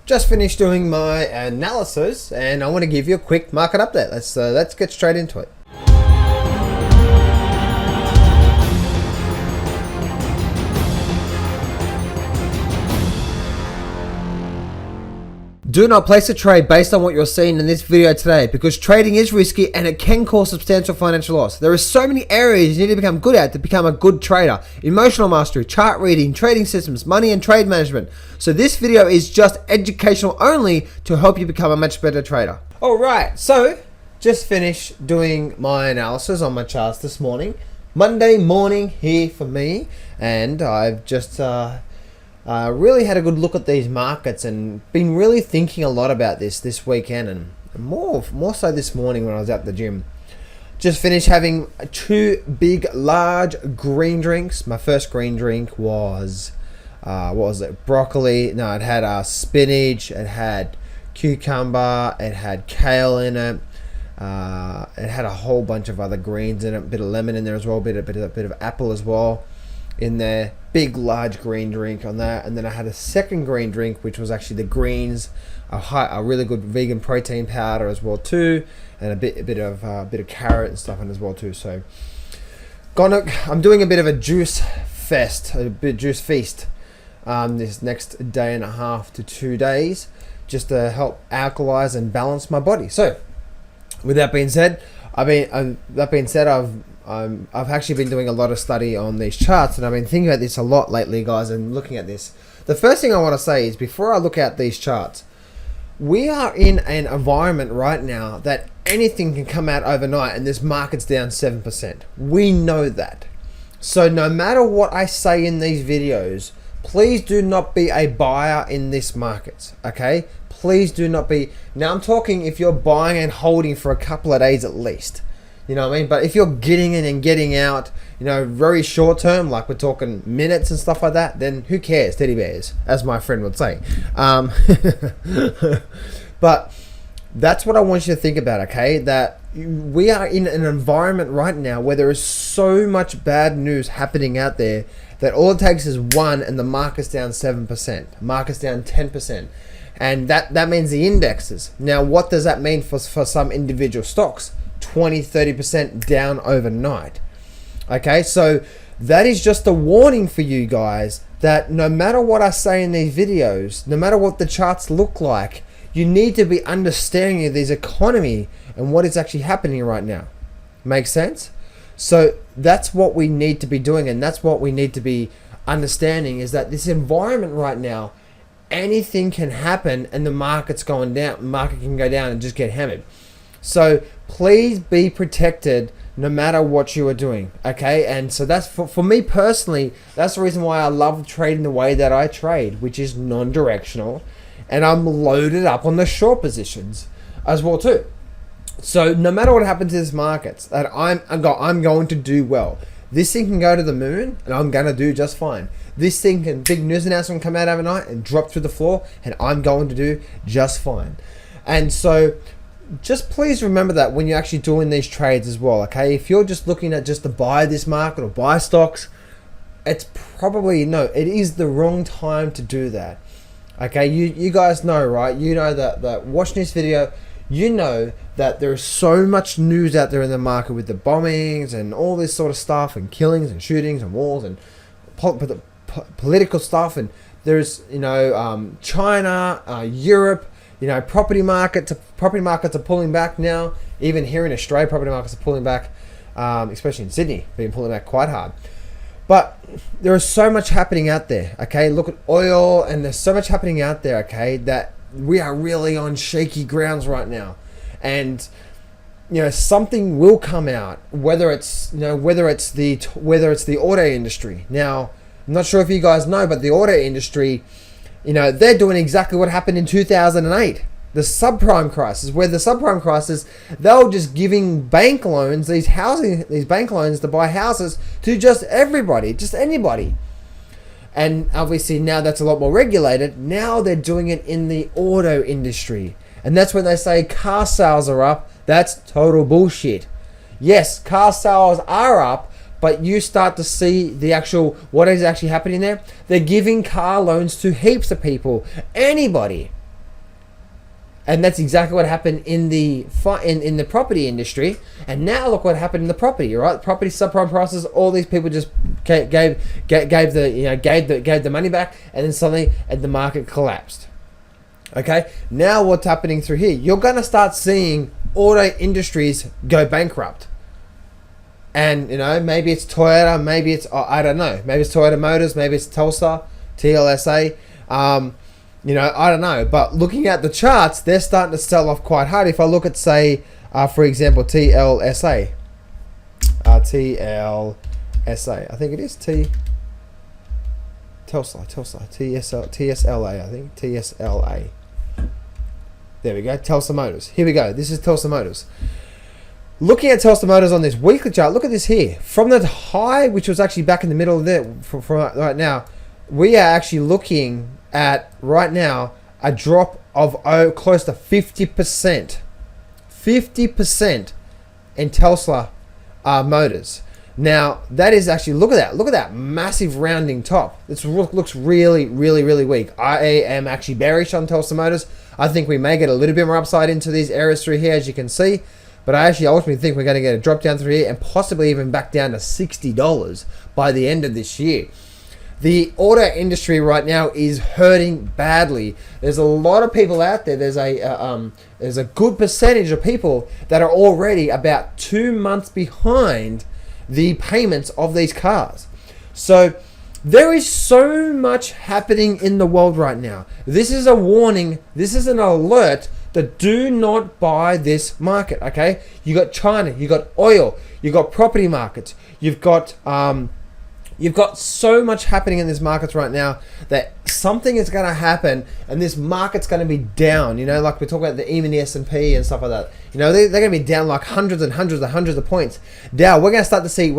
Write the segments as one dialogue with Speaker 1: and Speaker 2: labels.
Speaker 1: Just finished doing my analysis, and I want to give you a quick market update. Let's get straight into it. Do not place a trade based on what you're seeing in this video today, because trading is risky and it can cause substantial financial loss. There are so many areas you need to become good at to become a good trader. Emotional mastery, chart reading, trading systems, money and trade management. So this video is just educational only to help you become a much better trader. Alright, so just finished doing my analysis on my charts this morning. Monday morning here for me, and I've just really had a good look at these markets and been really thinking a lot about this weekend, and more so this morning when I was at the gym. Just finished having two big, large green drinks. My first green drink was, what was it? Broccoli. No, it had spinach, it had cucumber, it had kale in it. It had a whole bunch of other greens in it, a bit of lemon in there as well, a bit of apple as well in there. Big large green drink on that, and then I had a second green drink, which was actually the greens, a really good vegan protein powder as well too, and a bit of carrot and stuff in as well too. So I'm doing a bit of a juice feast this next day and a half to 2 days, just to help alkalize and balance my body. So with that being said, I've actually been doing a lot of study on these charts, and I've been thinking about this a lot lately, guys, and looking at this. The first thing I want to say is, before I look at these charts, we are in an environment right now that anything can come out overnight, and this market's down 7%. We know that. So no matter what I say in these videos, please do not be a buyer in this market, okay? Please do not be. Now I'm talking if you're buying and holding for a couple of days at least. You know what I mean? But if you're getting in and getting out, very short term, like we're talking minutes and stuff like that, then who cares? Teddy bears, as my friend would say. But that's what I want you to think about, okay? That we are in an environment right now where there is so much bad news happening out there that all it takes is one and the market's down 7%, market's down 10%. And that means the indexes. Now, what does that mean for some individual stocks? 20-30% down overnight. Okay, so that is just a warning for you guys that no matter what I say in these videos, no matter what the charts look like, you need to be understanding of this economy and what is actually happening right now. Make sense? So that's what we need to be doing, and that's what we need to be understanding, is that this environment right now, anything can happen and the market's going down. Market can go down and just get hammered. So please be protected no matter what you are doing, okay? And so that's for me personally, that's the reason why I love trading the way that I trade, which is non-directional, and I'm loaded up on the short positions as well too. So no matter what happens in this market, that I'm going to do well. This thing can go to the moon and I'm going to do just fine. This thing can, big news announcement, come out overnight and drop through the floor, and I'm going to do just fine. And so just please remember that when you're actually doing these trades as well, okay? If you're just looking at just to buy this market or buy stocks, it's probably, it is the wrong time to do that. Okay, you guys know, right? You know that watching this video, you know that there's so much news out there in the market with the bombings and all this sort of stuff, and killings and shootings and wars and political stuff, and there's China, Europe. Property markets are pulling back now. Even here in Australia, property markets are pulling back, especially in Sydney, been pulling back quite hard. But there is so much happening out there, okay? Look at oil, and there's so much happening out there, okay, that we are really on shaky grounds right now. And something will come out, whether it's the auto industry. Now, I'm not sure if you guys know, but the auto industry, they're doing exactly what happened in 2008, the subprime crisis, where the subprime crisis, they were just giving bank loans, these bank loans to buy houses to just everybody, just anybody. And obviously now that's a lot more regulated. Now they're doing it in the auto industry. And that's when they say car sales are up. That's total bullshit. Yes, car sales are up, but you start to see what is actually happening there. They're giving car loans to heaps of people, anybody. And that's exactly what happened in the property industry. And now look what happened in the property, right? Property subprime prices. All these people just gave the money back, and then suddenly the market collapsed. Okay. Now what's happening through here? You're going to start seeing auto industries go bankrupt. And maybe it's Toyota, maybe it's I don't know, maybe it's Toyota Motors, maybe it's Tulsa, TLSA. I don't know, but looking at the charts, they're starting to sell off quite hard. If I look at, say, for example, TLSA, I think it is TSLA, I think, TSLA. There we go, Tulsa Motors. Here we go, this is Tulsa Motors. Looking at Tulsa Motors on this weekly chart, look at this here. From the high, which was actually back in the middle of there, from right now, we are actually looking at right now a drop of close to 50%. 50% in Tesla Motors. Now that is actually, look at that massive rounding top. This looks really, really, really weak. I am actually bearish on Tesla Motors. I think we may get a little bit more upside into these areas through here, as you can see. But I actually ultimately think we're going to get a drop down through here and possibly even back down to $60 by the end of this year. The auto industry right now is hurting badly. There's a lot of people out there. There's a good percentage of people that are already about 2 months behind the payments of these cars. So there is so much happening in the world right now. This is a warning. This is an alert that do not buy this market. Okay, you got China, you got oil, you got property markets, you've got so much happening in these markets right now that something is going to happen and this market's going to be down. Like we talk about even the S&P and stuff like that. They're going to be down like hundreds of points. Dow, we're going to start to see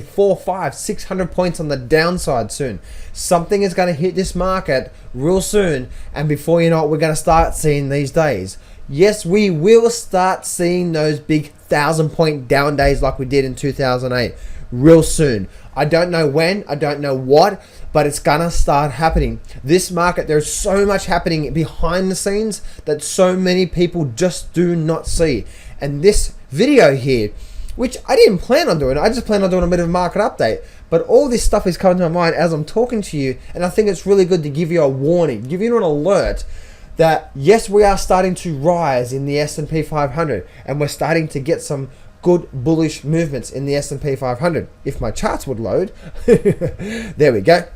Speaker 1: 400, 500, 600 points on the downside soon. Something is going to hit this market real soon, and before you know it, we're going to start seeing these days. Yes, we will start seeing those big 1,000-point down days like we did in 2008 real soon. I don't know when, I don't know what, but it's gonna start happening. This market, there's so much happening behind the scenes that so many people just do not see. And this video here, which I didn't plan on doing, I just planned on doing a bit of a market update, but all this stuff is coming to my mind as I'm talking to you, and I think it's really good to give you a warning, give you an alert that yes, we are starting to rise in the S&P 500, and we're starting to get some good bullish movements in the S&P 500. If my charts would load, there we go.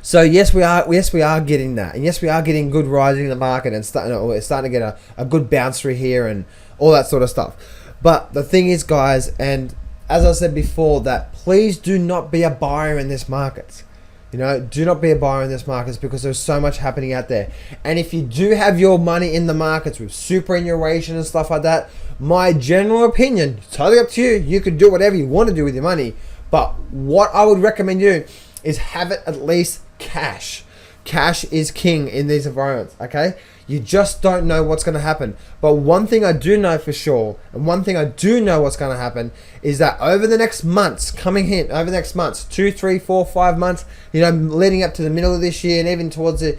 Speaker 1: So yes, we are getting that, and yes, we are getting good rising in the market, and we're starting to get a good bounce through here and all that sort of stuff. But the thing is, guys, and as I said before, that please do not be a buyer in this market. Do not be a buyer in this market because there's so much happening out there. And if you do have your money in the markets with superannuation and stuff like that, my general opinion, totally up to you. You can do whatever you want to do with your money. But what I would recommend you do is have it at least cash. Cash is king in these environments, okay? You just don't know what's going to happen. But one thing I do know for sure, and one thing I do know what's going to happen, is that over the next months, over the next months, 2, 3, 4, 5 months, leading up to the middle of this year and even towards the,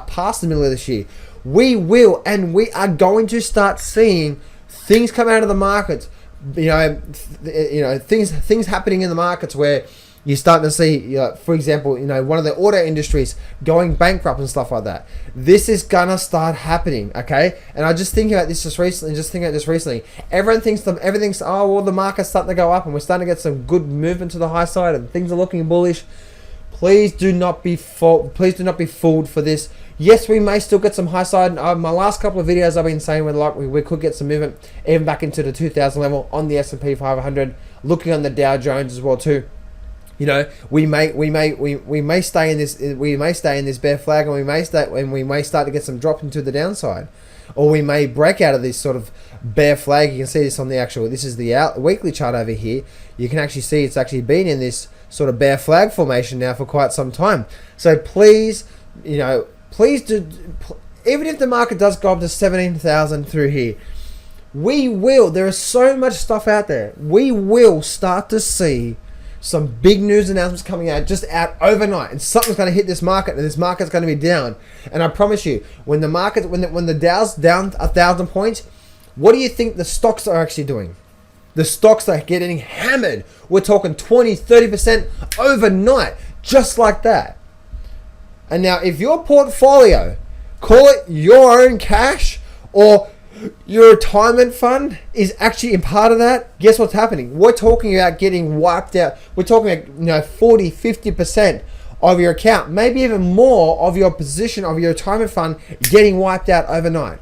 Speaker 1: past the middle of this year, we are going to start seeing things come out of the markets, things happening in the markets where you're starting to see, for example, one of the auto industries going bankrupt and stuff like that. This is gonna start happening, okay? And I just think about this just recently. Everyone thinks everything's the market's starting to go up and we're starting to get some good movement to the high side and things are looking bullish. Please do not be fooled for this. Yes, we may still get some high side. My last couple of videos I've been saying we could get some movement even back into the 2000 level on the S&P 500, looking on the Dow Jones as well too. We may stay in this bear flag, and we may start to get some drop into the downside, or we may break out of this sort of bear flag. You can see this on the actual. This is the weekly chart over here. You can actually see it's actually been in this sort of bear flag formation now for quite some time. So please, please do. Even if the market does go up to 17,000 through here, there is so much stuff out there. We will start to see some big news announcements coming out just out overnight, and something's going to hit this market, and this market's going to be down. And I promise you, when the market, when the Dow's down 1,000 points, what do you think the stocks are actually doing? The stocks are getting hammered. We're talking 20-30% overnight, just like that. And now, if your portfolio, call it your own cash or your retirement fund, is actually in part of that, guess what's happening? We're talking about getting wiped out. We're talking about 40-50% of your account, maybe even more of your position of your retirement fund getting wiped out overnight.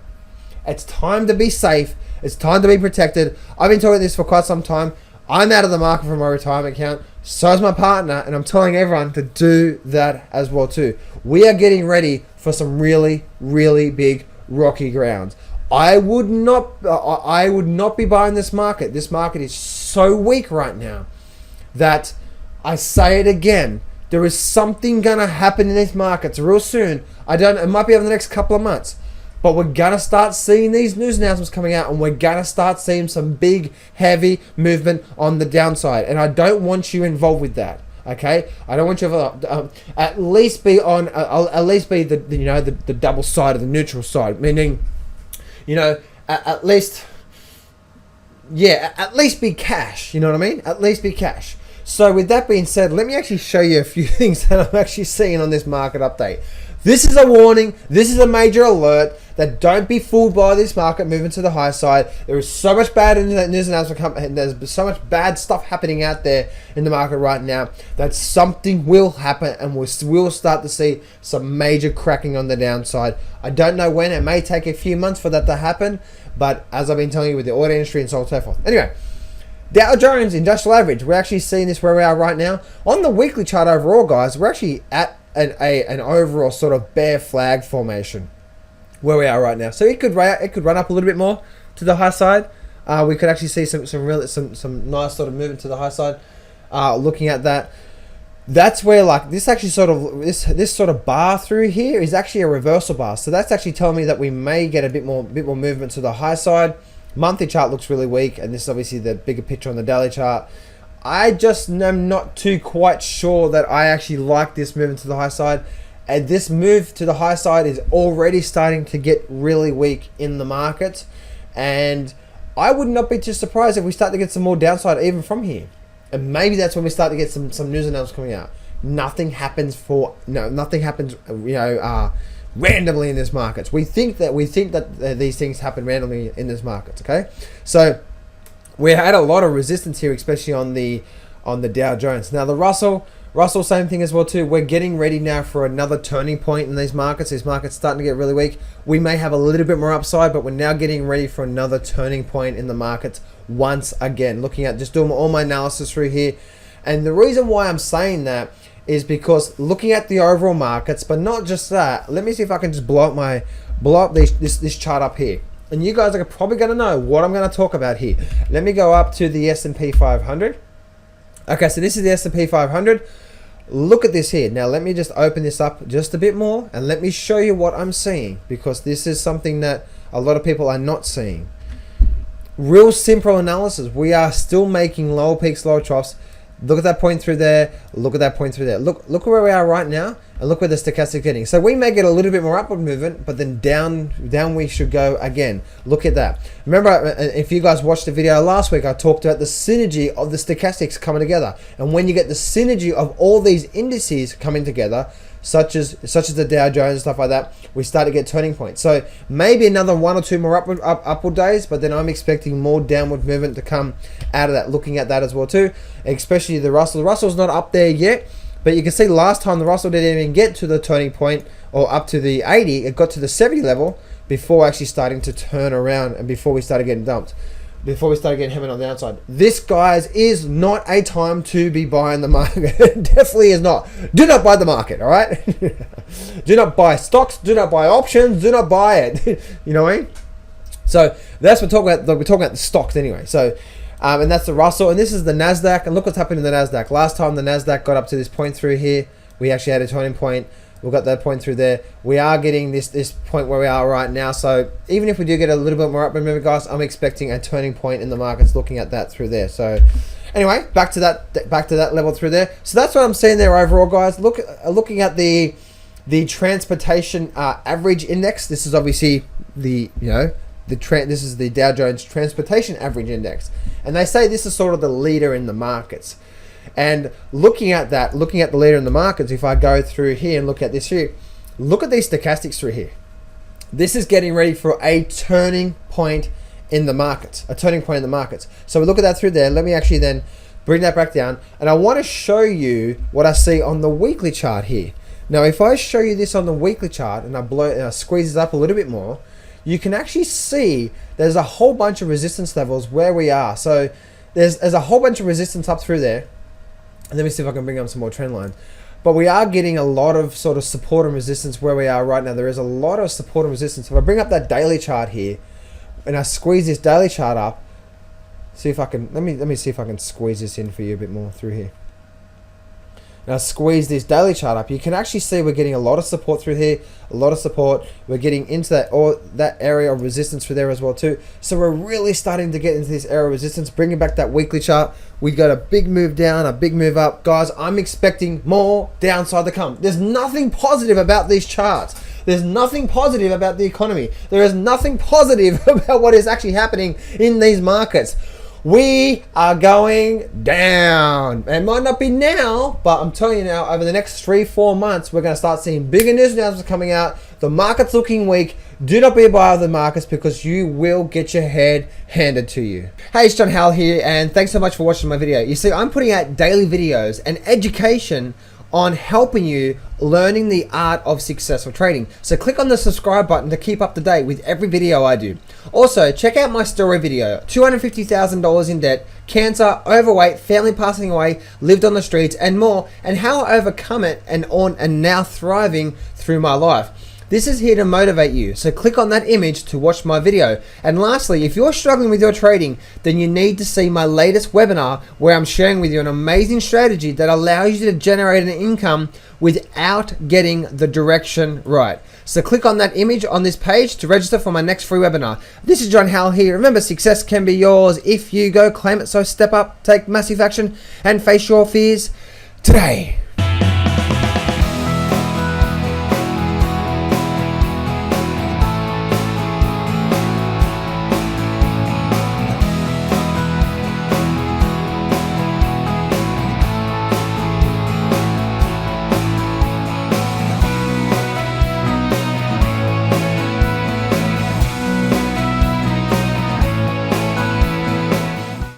Speaker 1: It's time to be safe. It's time to be protected. I've been talking this for quite some time. I'm out of the market for my retirement account. So is my partner, and I'm telling everyone to do that as well too. We are getting ready for some really, really big rocky grounds. I would not be buying this market. This market is so weak right now that I say it again. There is something gonna happen in these markets real soon. It might be over the next couple of months, but we're gonna start seeing these news announcements coming out, and we're gonna start seeing some big, heavy movement on the downside. And I don't want you involved with that. Okay, I don't want you to at least be the double side of the neutral side, meaning, at least be cash. You know what I mean? At least be cash. So with that being said, let me actually show you a few things that I'm actually seeing on this market update. This is a warning. This is a major alert that don't be fooled by this market moving to the high side. There is so much bad news announcement, and there's so much bad stuff happening out there in the market right now that something will happen, and we'll start to see some major cracking on the downside. I don't know when. It may take a few months for that to happen, but as I've been telling you with the auto industry and so on and so forth. Anyway, Dow Jones Industrial Average. We're actually seeing this where we are right now. On the weekly chart overall, guys, we're actually at an overall sort of bear flag formation where we are right now. So it could run up a little bit more to the high side. We could actually see some nice sort of movement to the high side. Looking at that, that's where like this actually sort of this sort of bar through here is actually a reversal bar. So that's actually telling me that we may get a bit more movement to the high side. Monthly chart looks really weak, and this is obviously the bigger picture on the daily chart. I just am not too quite sure that I actually like this movement to the high side. And this move to the high side is already starting to get really weak in the market. And I would not be too surprised if we start to get some more downside even from here. And maybe that's when we start to get some news announcements coming out. Nothing happens randomly in this market. We think that these things happen randomly in this market, okay? So we had a lot of resistance here, especially on the Dow Jones. Now the Russell, same thing as well too. We're getting ready now for another turning point in these markets. These markets starting to get really weak. We may have a little bit more upside, but we're now getting ready for another turning point in the markets once again. Looking at just doing all my analysis through here, and the reason why I'm saying that is because looking at the overall markets, but not just that. Let me see if I can just blow up this chart up here. And you guys are probably going to know what I'm going to talk about here. Let me go up to the S&P 500. Okay, so this is the S&P 500. Look at this here. Now, let me just open this up just a bit more, and let me show you what I'm seeing, because this is something that a lot of people are not seeing. Real simple analysis. We are still making lower peaks, lower troughs. Look at that point through there. Look at that point through there. Look where we are right now, and look where the stochastic is getting. So we may get a little bit more upward movement, but then down we should go again. Look at that. Remember, if you guys watched the video last week, I talked about the synergy of the stochastics coming together. And when you get the synergy of all these indices coming together, such as the Dow Jones and stuff like that, we start to get turning points. So maybe another one or two more upward days, but then I'm expecting more downward movement to come out of that. Looking at that as well too, especially the Russell. The Russell's not up there yet, but you can see last time the Russell didn't even get to the turning point or up to the 80. It got to the 70 level before actually starting to turn around, and before we started getting dumped. Before we start getting hammered on the outside. This, guys, is not a time to be buying the market. It definitely is not. Do not buy the market, all right? Do not buy stocks. Do not buy options. Do not buy it. You know what I mean? So that's what we're talking about. We're talking about the stocks anyway. So, and that's the Russell. And this is the Nasdaq. And look what's happened in the Nasdaq. Last time the Nasdaq got up to this point through here, we actually had a turning point. We've got that point through there. We are getting this point where we are right now. So even if we do get a little bit more up, remember guys, I'm expecting a turning point in the markets looking at that through there. So Anyway, back to that level through there. So that's what I'm seeing there overall, guys. Looking at the transportation average index. This is obviously this is the Dow Jones Transportation Average Index, and they say this is sort of the leader in the markets. And looking at the leader in the markets, if I go through here and look at this here, look at these stochastics through here. This is getting ready for a turning point in the markets. So we look at that through there. Let me actually then bring that back down, and I want to show you what I see on the weekly chart here. Now, if I show you this on the weekly chart and I squeeze it up a little bit more, you can actually see there's a whole bunch of resistance levels where we are. So there's a whole bunch of resistance up through there. And let me see if I can bring up some more trend lines. But we are getting a lot of sort of support and resistance where we are right now. There is a lot of support and resistance. If I bring up that daily chart here and I squeeze this daily chart up, see if I can, let me see if I can squeeze this in for you a bit more through here. Now squeeze this daily chart up, you can actually see we're getting a lot of support through here, a lot of support. We're getting into that area of resistance through there as well too. So we're really starting to get into this area of resistance. Bringing back that weekly chart, we got a big move down, a big move up. Guys, I'm expecting more downside to come. There's nothing positive about these charts. There's nothing positive about the economy. There is nothing positive about what is actually happening in these markets. We are going down. It might not be now, but I'm telling you now, over the next 3-4 months, we're going to start seeing bigger news announcements coming out. The market's looking weak. Do not be a buyer of the markets because you will get your head handed to you. Hey, it's Howell here, and thanks so much for watching my video. You see, I'm putting out daily videos and education on helping you learning the art of successful trading. So click on the subscribe button to keep up to date with every video I do. Also, check out my story video, $250,000 in debt, cancer, overweight, family passing away, lived on the streets and more, and how I overcome it and now thriving through my life. This is here to motivate you, so click on that image to watch my video. And lastly, if you're struggling with your trading, then you need to see my latest webinar where I'm sharing with you an amazing strategy that allows you to generate an income without getting the direction right. So click on that image on this page to register for my next free webinar. This is Howell here. Remember, success can be yours if you go claim it. So step up, take massive action, and face your fears today.